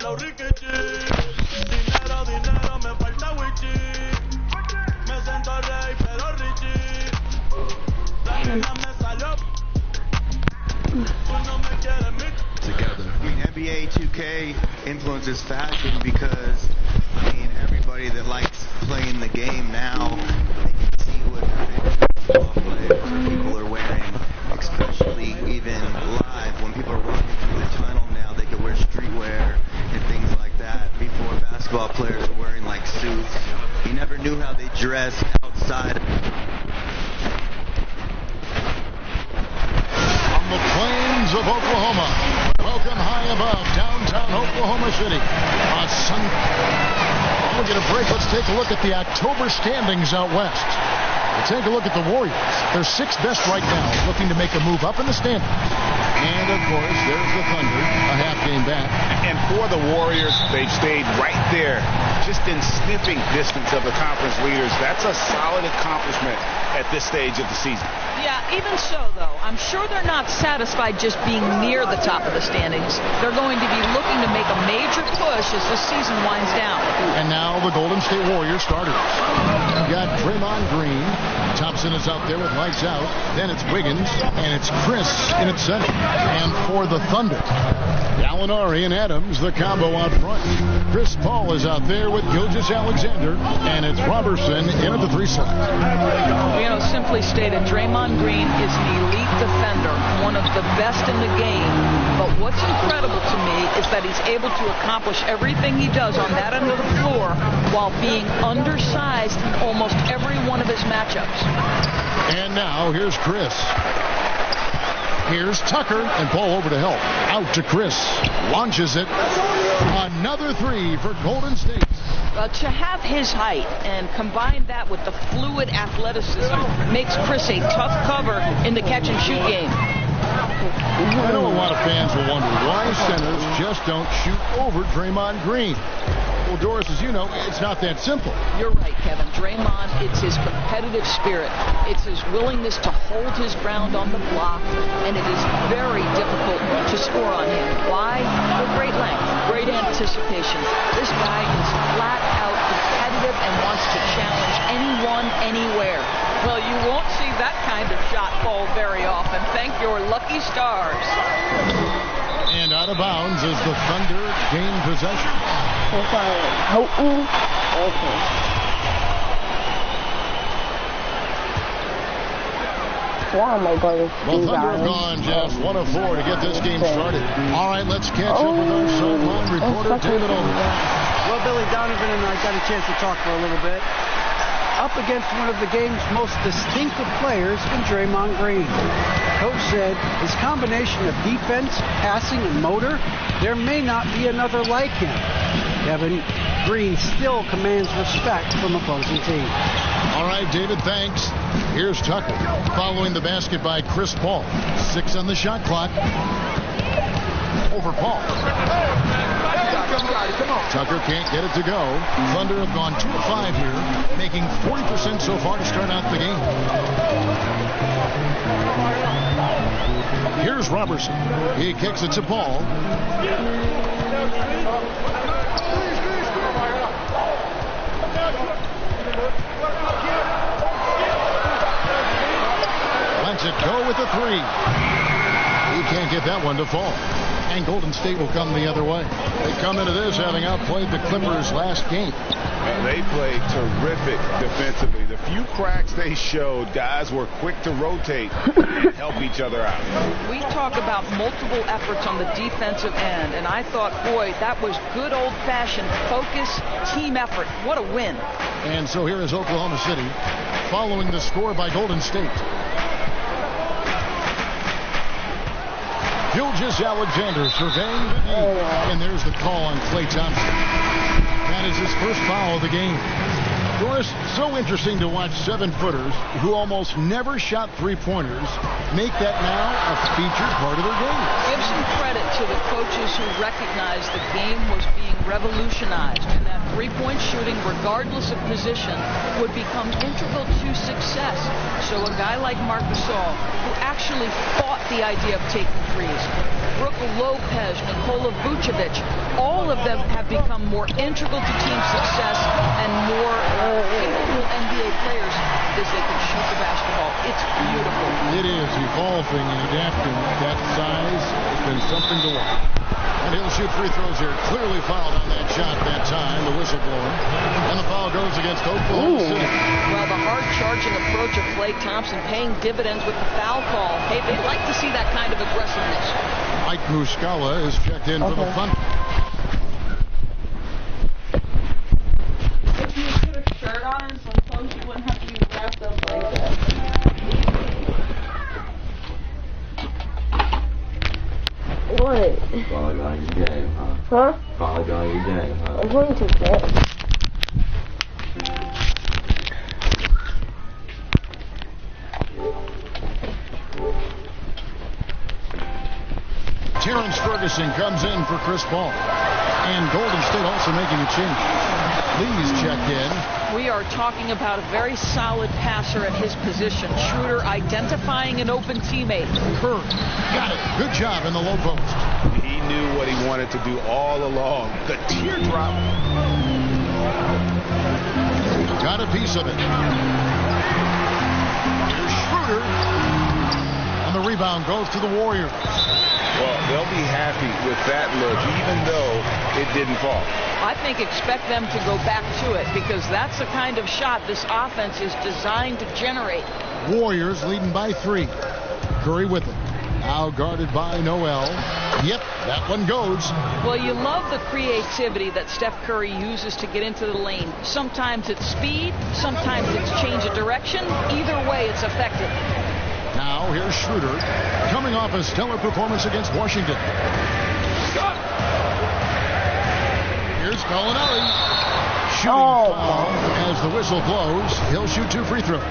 flow rikichi. Dinero, dinero, me falta wichi. Me siento rey, pero richie. La nena me salió. Tú no me quieres, mi. Together. I mean, NBA 2K influences fashion because, I mean, everybody that likes playing the game now, they can see what their favorite players or people are wearing, especially even live. When people are walking through the tunnel now, they can wear streetwear and things like that. Before, basketball players were wearing like suits. You never knew how they dressed outside. On the plains of Oklahoma, welcome high above downtown Oklahoma City. We'll get a break. Let's take a look at the October standings out west. Let's take a look at the Warriors. They're sixth best right now, looking to make a move up in the standings. And, of course, there's the Thunder, a half game back. And for the Warriors, they've stayed right there, just in sniffing distance of the conference leaders. That's a solid accomplishment at this stage of the season. Yeah, even so, though, I'm sure they're not satisfied just being near the top of the standings. They're going to be looking to make a major push as the season winds down. And now the Golden State Warriors starters. You got Draymond Green. Thompson is out there with lights out. Then it's Wiggins, and it's Chris in at center. And for the Thunder, Gallinari and Adams, the combo out front. Chris Paul is out there with Gilgeous-Alexander, and it's Robertson in at the 3 slot. You know, simply stated, Draymond Green is an elite defender, one of the best in the game. But what's incredible to me is that he's able to accomplish everything he does on that end of the floor while being undersized in almost every one of his matchups. And now here's Chris. Here's Tucker, and Paul over to help. Out to Chris. Launches it. Another 3 for Golden State. To have his height and combine that with the fluid athleticism makes Chris a tough cover in the catch-and-shoot game. I know a lot of fans will wonder why centers just don't shoot over Draymond Green. Well, Doris, as you know, it's not that simple. You're right, Kevin. Draymond, it's his competitive spirit. It's his willingness to hold his ground on the block, and it is very difficult to score on him. Why? For great length, great anticipation. This guy is flat out competitive and wants to challenge anyone, anywhere. Well, you won't see that kind of shot fall very often. Thank your lucky stars. And out of bounds as the Thunder gain possession. Okay. Why am I going to Well, Thunder have gone just 1 of 4 to get this game started. All right, let's catch up with our sideline reporter, David Olin. Well, Billy Donovan and I got a chance to talk for a little bit. Up against one of the game's most distinctive players in Draymond Green. Coach said his combination of defense, passing, and motor, there may not be another like him. Kevin, Green still commands respect from opposing teams. All right, David, thanks. Here's Tucker, following the basket by Chris Paul. 6 on the shot clock. Over Paul. Tucker can't get it to go. Thunder have gone 2 of 5 here, making 40% so far to start out the game. Here's Robertson. He kicks it to Paul. Lets it go with the 3. He can't get that one to fall. And Golden State will come the other way. They come into this having outplayed the Clippers last game. And they played terrific defensively. The few cracks they showed, guys were quick to rotate and help each other out. We talk about multiple efforts on the defensive end, and I thought, boy, that was good old-fashioned focus, team effort. What a win. And so here is Oklahoma City following the score by Golden State. Gilgeous-Alexander surveying the knee. And there's the call on Klay Thompson. That is his first foul of the game. Doris, so interesting to watch 7-footers who almost never shot 3-pointers make that now a featured part of their game. Give some credit to the coaches who recognized the game was being revolutionized, and that three-point shooting, regardless of position, would become integral to success. So a guy like Marc Gasol, who actually fought the idea of taking threes, Brook Lopez, Nikola Vucevic, all of them have become more integral to team success and more capable NBA players as they can shoot the basketball. It's beautiful. It is evolving and adapting. That size has been something to watch. And he'll shoot free throws here. Clearly fouled on that shot that time, the whistle blower. And the foul goes against Oklahoma City. Well, the hard-charging approach of Klay Thompson paying dividends with the foul call. Hey, they'd like to see that kind of aggressiveness. Mike Muscala is checked in for the Thunder. If you put a shirt on and some clothes, you wouldn't have to be wrapped up like that. What? Probably got your game, huh? Huh? Probably got your game, huh? I'm going to bed. Terrence Ferguson comes in for Chris Paul. And Golden State also making a change. Lee's checked in. We are talking about a very solid passer at his position. Schroeder identifying an open teammate. Curry got it. Good job in the low post. He knew what he wanted to do all along. The teardrop. Got a piece of it. Here's Schroeder. And the rebound goes to the Warriors. Well, they'll be happy with that look, even though it didn't fall. I think expect them to go back to it because that's the kind of shot this offense is designed to generate. Warriors leading by 3. Curry with it. Now guarded by Noel. Yep, that one goes. Well, you love the creativity that Steph Curry uses to get into the lane. Sometimes it's speed, sometimes it's change of direction. Either way, it's effective. Now here's Schroeder coming off a stellar performance against Washington. Here's Gallinari. Shooting foul as the whistle blows. He'll shoot 2 free throws.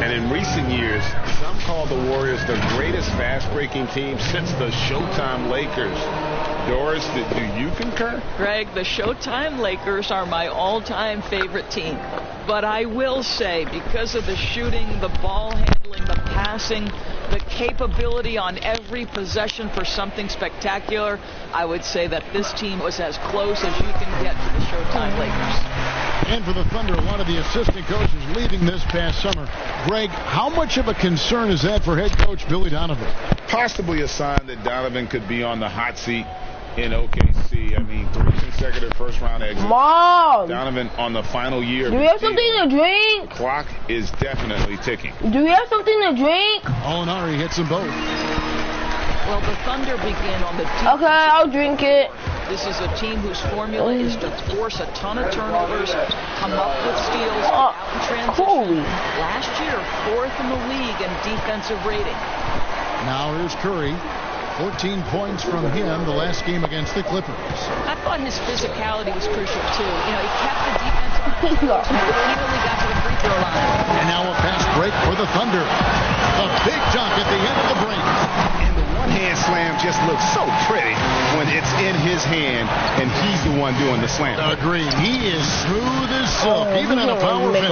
And in recent years, some call the Warriors the greatest fast-breaking team since the Showtime Lakers. Doris, do you concur? Greg, the Showtime Lakers are my all-time favorite team. But I will say, because of the shooting, the ball handling, the passing, the capability on every possession for something spectacular, I would say that this team was as close as you can get to the Showtime Lakers. And for the Thunder, one of the assistant coaches leaving this past summer. Greg, how much of a concern is that for head coach Billy Donovan? Possibly a sign that Donovan could be on the hot seat in OKC. I mean, 3 consecutive first-round exits. Mom! Donovan on the final year. Do we have something to drink? Clock is definitely ticking. Do we have something to drink? Gallinari hits them both. Well, the Thunder begin on the deep. Okay, I'll drink it. This is a team whose formula is to force a ton of turnovers, come up with steals, out in transition. Cool. Last year, 4th in the league in defensive rating. Now here's Curry. 14 points from him the last game against the Clippers. I thought his physicality was crucial, too. You know, he kept the defense on his toes, but repeatedly got to the free throw line. And now a fast break for the Thunder. A big dunk at the end of the break. And the one-hand slam just looks so pretty when it's in his hand and he's the one doing the slam. Agreed. He is smooth as silk, even on a power finish.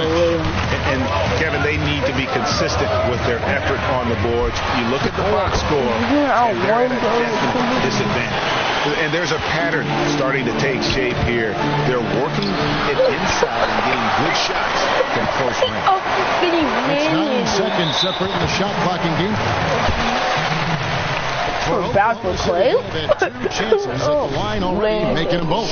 And Kevin, they need to be consistent with their effort on the boards. You look at the box score, and they're at a definite disadvantage. And there's a pattern starting to take shape here. They're working it inside and getting good shots from close range. It's 9 seconds separating the shot clocking game. For bad for Klay? Had 2 chances at the line already, making them both.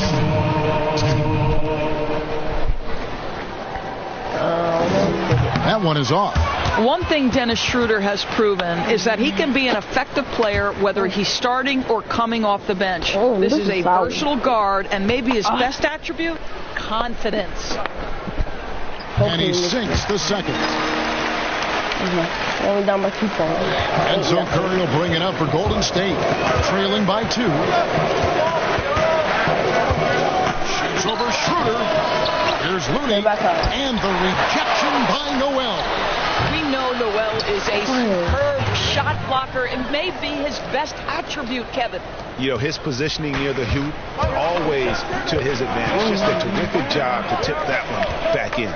That one is off. One thing Dennis Schroeder has proven is that he can be an effective player whether he's starting or coming off the bench. This is a versatile guard, and maybe his best attribute, confidence. And he sinks the second. Only down by 2 points. And so Curry will bring it up for Golden State, trailing by 2. Shoots over Schroeder. Here's Looney, and the rejection by Noel. We know Noel is a superb shot blocker. It may be his best attribute, Kevin. You know, his positioning near the hoop, always to his advantage. Just a terrific job to tip that one back in.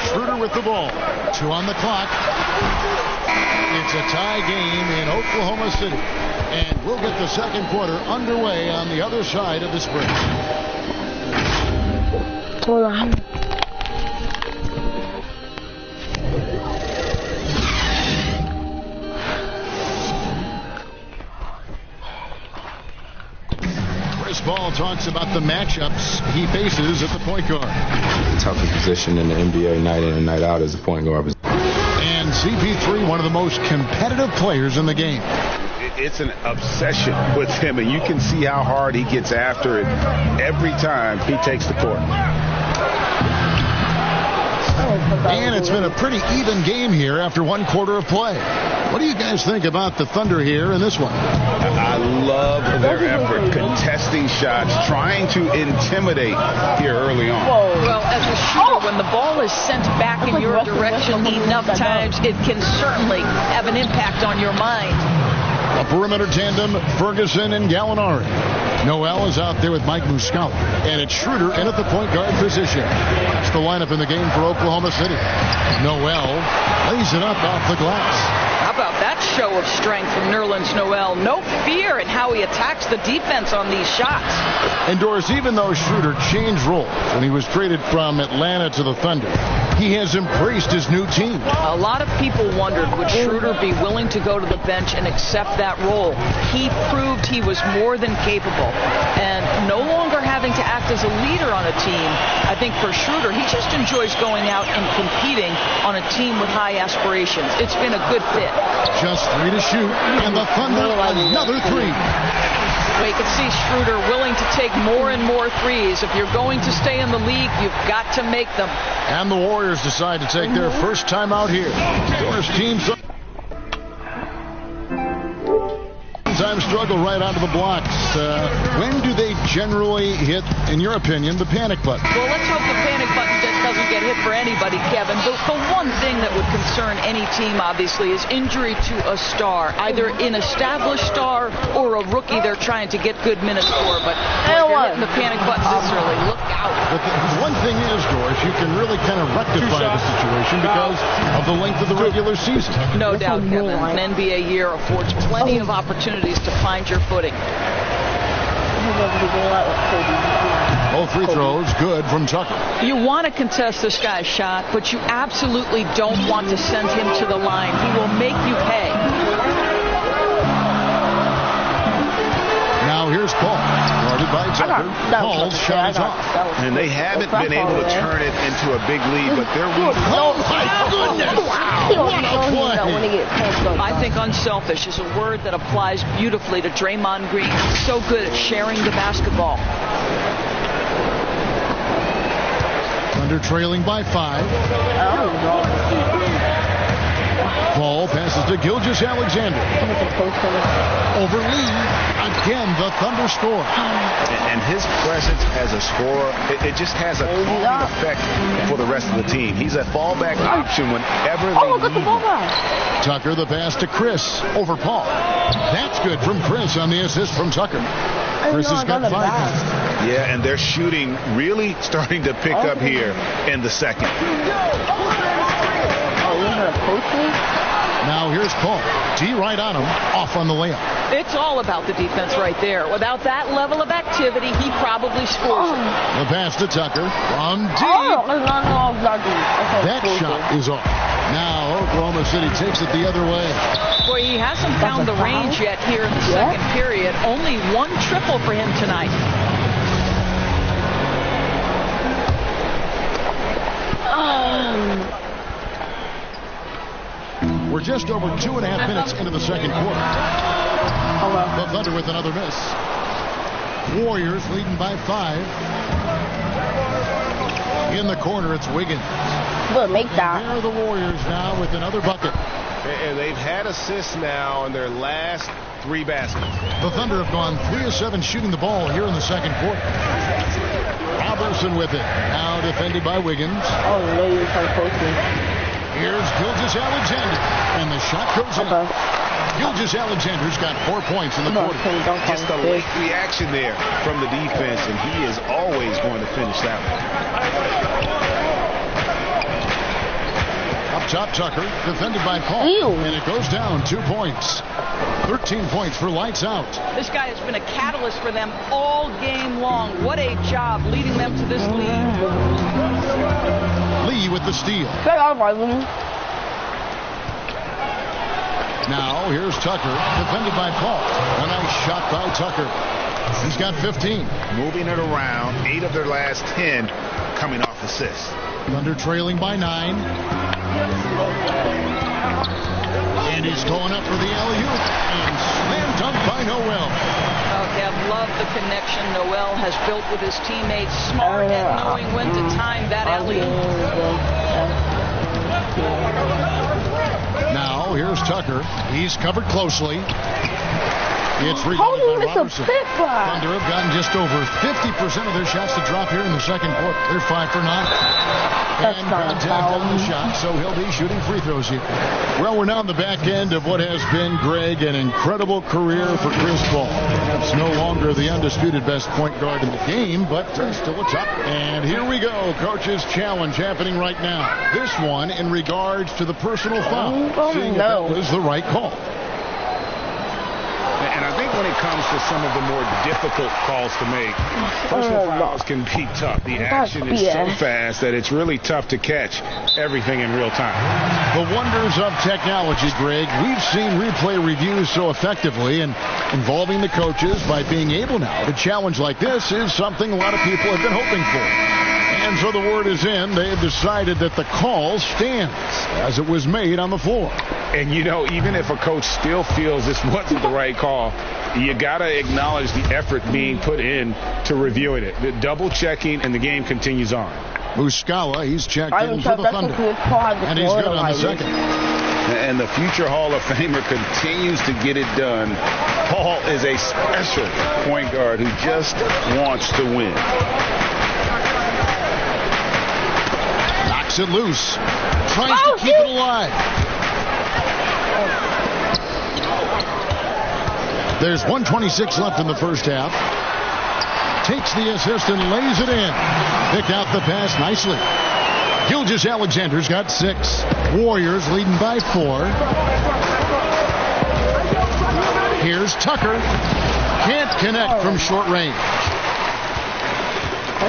Schroeder with the ball. 2 on the clock. It's a tie game in Oklahoma City. And we'll get the second quarter underway on the other side of this break. Hold on. Chris Paul talks about the matchups he faces at the point guard. The toughest position in the NBA night in and night out is the point guard. And CP3, one of the most competitive players in the game. It's an obsession with him, and you can see how hard he gets after it every time he takes the court. And it's been a pretty even game here after 1 quarter of play. What do you guys think about the Thunder here in this one? I love their effort, contesting shots, trying to intimidate here early on. Well, as a shooter, when the ball is sent back in your direction enough times, it can certainly have an impact on your mind. A perimeter tandem, Ferguson and Gallinari. Noel is out there with Mike Muscala. And it's Schroeder in at the point guard position. That's the lineup in the game for Oklahoma City. Noel lays it up off the glass. How about that show of strength from Nerlens Noel? No fear in how he attacks the defense on these shots. And Doris, even though Schroeder changed roles when he was traded from Atlanta to the Thunder, he has embraced his new team. A lot of people wondered, would Schroeder be willing to go to the bench and accept that role? He proved he was more than capable. And no longer having to act as a leader on a team, I think for Schroeder, he just enjoys going out and competing on a team with high aspirations. It's been a good fit. Just 3 to shoot, and the Thunder another 3. Well, you can see Schroeder willing to take more and more threes. If you're going to stay in the league, you've got to make them. And the Warriors decide to take their first time out here. Doris teams up. Sometimes struggle right out of the blocks. When do they generally hit, in your opinion, the panic button? Well, let's hope the panic button doesn't get hit for anybody, Kevin. The one thing that would concern any team, obviously, is injury to a star, either an established star or a rookie they're trying to get good minutes for. But if you're hitting the panic button this early, look out. But the one thing is, Doris, you can really kind of rectify the situation because of the length of the regular season. No doubt, Kevin. An NBA year affords plenty of opportunities to find your footing. Both free throws good from Tucker. You want to contest this guy's shot, but you absolutely don't want to send him to the line. He will make you pay. Now here's Paul. Guarded by Tucker. Paul's shot is off. And they haven't been able to turn it into a big lead, but they're weak. Oh my goodness! Wow, what a play! I think unselfish is a word that applies beautifully to Draymond Green. He's so good at sharing the basketball. Thunder trailing by 5. Paul passes to Gilgeous-Alexander. Over Lee. Again, the Thunder score. And his presence as a scorer, it just has a calming effect for the rest of the team. He's a fallback option whenever they need him. Tucker, the pass to Chris over Paul. That's good from Chris on the assist from Tucker. Chris has got 5 points. Yeah, and their shooting really starting to pick up here in the second. Now here's Paul. D right on him, off on the layup. It's all about the defense right there. Without that level of activity, he probably scores it. The pass to Tucker from deep. That shot is off. Now Oklahoma City takes it the other way. Boy, he hasn't found the range yet here in the second period. Only 1 triple for him tonight. We're just over 2.5 minutes into the second quarter. The Thunder with another miss. Warriors leading by 5. In the corner, it's Wiggins. Make that. There are the Warriors now with another bucket. And they've had assists now in their last 3 baskets. The Thunder have gone 3 of 7 shooting the ball here in the second quarter. Robertson with it. Now defended by Wiggins. Here's Gilgeous-Alexander, and the shot goes in. Gilgeous-Alexander's got 4 points in the quarter. Just a late reaction there from the defense, and he is always going to finish that one. Up top, Tucker, defended by Paul, and it goes down 2 points. 13 points for Lights Out. This guy has been a catalyst for them all game long. What a job leading them to this lead. Lee with the steal. Now, here's Tucker, defended by Paul. A nice shot by Tucker. He's got 15. Moving it around, 8 of their last 10 coming off assists. Thunder trailing by 9. And he's going up for the alley-oop. And slam dunk by Noel. Okay, I love the connection Noel has built with his teammates. Smart at knowing when to time that alley-oop. Now, here's Tucker. He's covered closely. It's rebounded by Robertson. Thunder have gotten just over 50% of their shots to drop here in the second quarter. They're 5 for 9. And contact on the shot, so he'll be shooting free throws here. Well, we're now on the back end of what has been, Greg, an incredible career for Chris Paul. It's no longer the undisputed best point guard in the game, but still a top. And here we go, Coach's Challenge happening right now. This one in regards to the personal foul. Seeing if that was the right call. And I think when it comes to some of the more difficult calls to make, personal fouls can be tough. The action is so fast that it's really tough to catch everything in real time. The wonders of technology, Greg. We've seen replay reviews so effectively, and involving the coaches by being able now to challenge like this is something a lot of people have been hoping for. And so the word is in. They have decided that the call stands as it was made on the floor. And, you know, even if a coach still feels this wasn't the right call, you got to acknowledge the effort being put in to reviewing it. The double checking, and the game continues on. Muscala, he's checked in for the Thunder. And he's good on the second. And the future Hall of Famer continues to get it done. Paul is a special point guard who just wants to win. Knocks it loose. Tries to keep it alive. There's 1:26 left in the first half. Takes the assist and lays it in. Picked out the pass nicely. Gilgeous-Alexander's got 6. Warriors leading by 4. Here's Tucker. Can't connect from short range.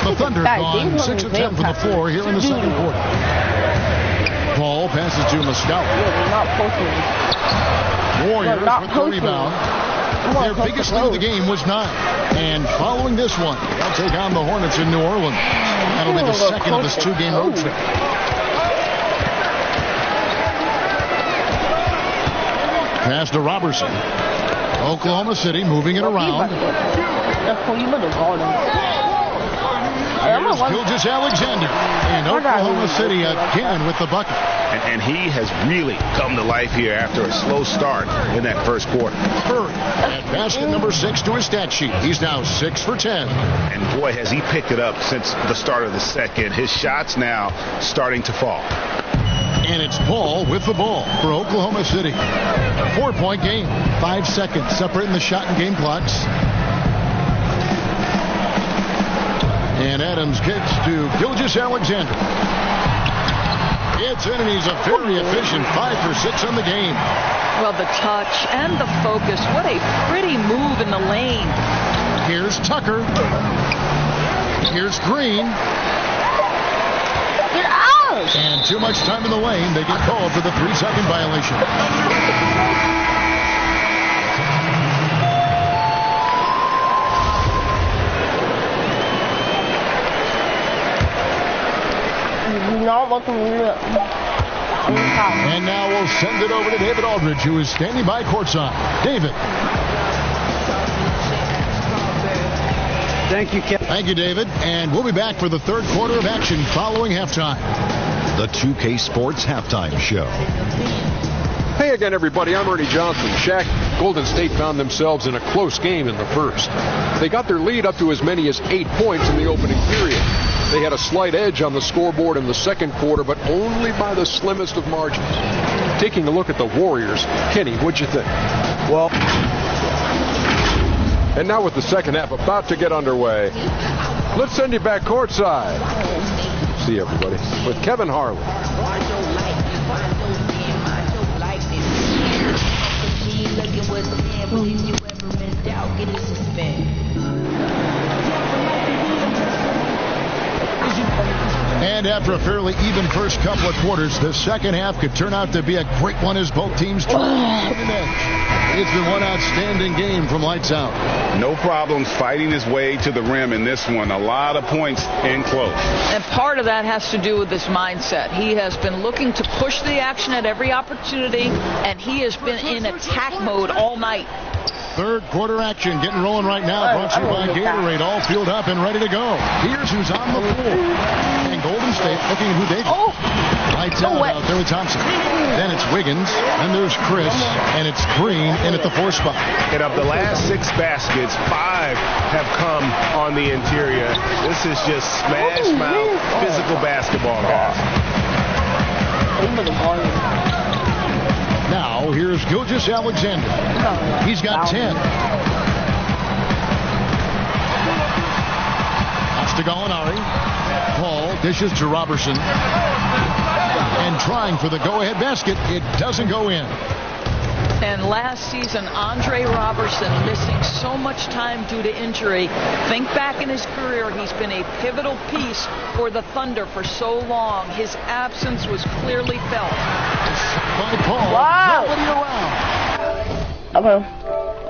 The Thunder gone 6 of 10 from the floor here in the second quarter. Paul passes to Muscala. Warriors with the rebound. Their biggest lead of the game was 9. And following this one, they'll take on the Hornets in New Orleans. That'll be the second of this 2-game road trip. Pass to Robertson. Oklahoma City moving it around. Here's Gilgeous-Alexander. And Oklahoma City again with the bucket. And he has really come to life here after a slow start in that first quarter. Curry at basket number 6 to his stat sheet. He's now 6 for 10. And boy, has he picked it up since the start of the second. His shots now starting to fall. And it's Paul with the ball for Oklahoma City. 4-point game. 5 seconds separating the shot and game clocks. And Adams gets to Gilgeous-Alexander. It's in, and he's a very efficient 5 for 6 on the game. Well, the touch and the focus. What a pretty move in the lane. Here's Tucker. Here's Green. Get out! And too much time in the lane. They get called for the 3-second violation. And now we'll send it over to David Aldridge, who is standing by courtside. David. Thank you, Kevin. Thank you, David. And we'll be back for the third quarter of action following halftime. The 2K Sports Halftime Show. Hey again, everybody. I'm Ernie Johnson. Shaq, Golden State found themselves in a close game in the first. They got their lead up to as many as 8 points in the opening period. They had a slight edge on the scoreboard in the second quarter, but only by the slimmest of margins. Taking a look at the Warriors, Kenny, what'd you think? Well, and now with the second half about to get underway, let's send you back courtside. See everybody with Kevin Harlan. And after a fairly even first couple of quarters, the second half could turn out to be a great one as both teams try to win an edge. It's been one outstanding game from lights out. No problems fighting his way to the rim in this one. A lot of points in close. And part of that has to do with his mindset. He has been looking to push the action at every opportunity, and he has been in attack mode all night. Third quarter action getting rolling right now. Brought to you by Gatorade. All fueled up and ready to go. Here's who's on the floor. And Golden State looking at who they lights out there with Thompson. Then it's Wiggins. Then there's Chris. And it's Green in at the 4 spot. And of the last 6 baskets, 5 have come on the interior. This is just smash mouth physical basketball, guys. Now, here's Gilgeous Alexander. He's got 10. Pass to Gallinari. Paul dishes to Robertson. And trying for the go-ahead basket. It doesn't go in. And last season, Andre Robertson missing so much time due to injury. Think back in his career, he's been a pivotal piece for the Thunder for so long. His absence was clearly felt. By Paul. Wow. Nobody around. Okay.